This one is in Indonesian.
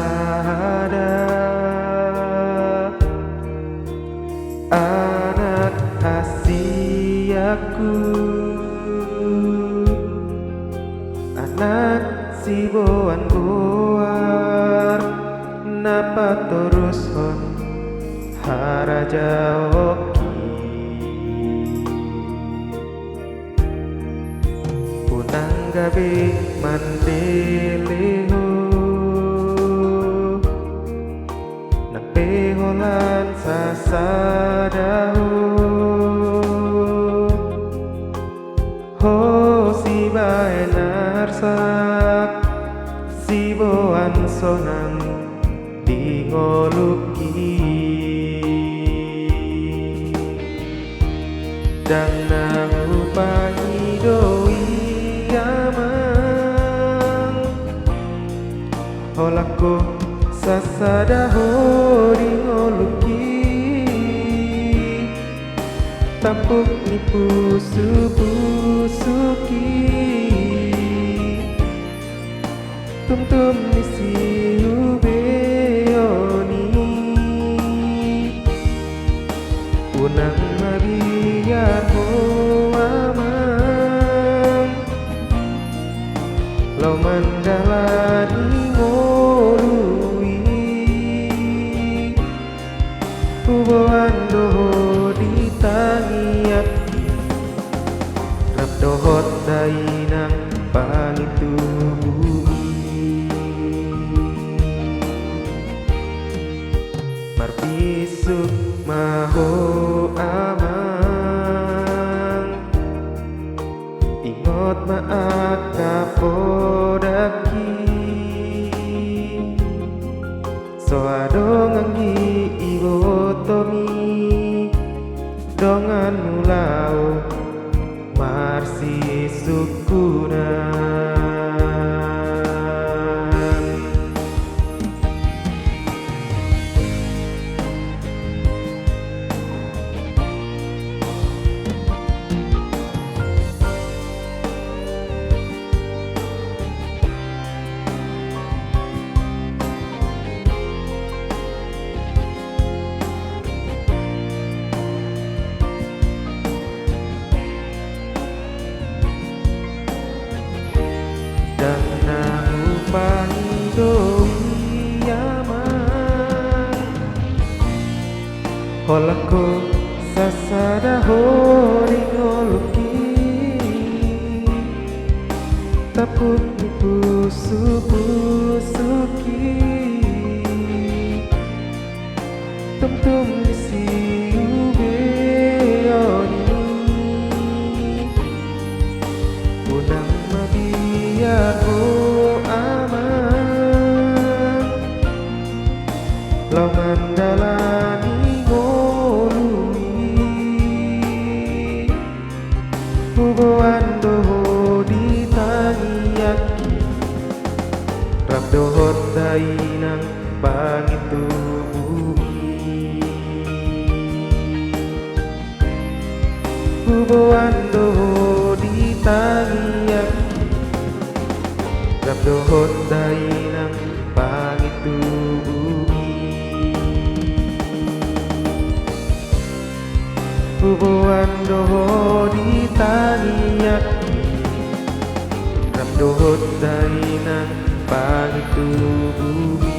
ada anak Asiaku, anak si boan boar napa terus hon haraja oki punang gabe mandeleho nang peholan sasadaho ho si bae narsak si boan sonang dingoluki dan nangupahi doi amang holako sasadaho dingoluki tampuk nipu suki tum nisi ubeoni punang mabiar ho amang lau mandalani ngolui uboan doho ditangiak rap dohot dainang pangitu marpisuk maho amang ingot maak kapodaki soadongangi ibotomi dongan mulau marsi sukunan dan nangupahi doi amang holako sasadaho dingoluki tapuk nipu suki tum nisi ubeoni punang mabiar amang lau mandalani ngolui uboan doho ditangiaki rap dohot dainang pangitu bumi uboan doho ditangiaki rap dohot dainang pangitu bumi uboan doho ditangiaki rap dohot dainang pangitu bumi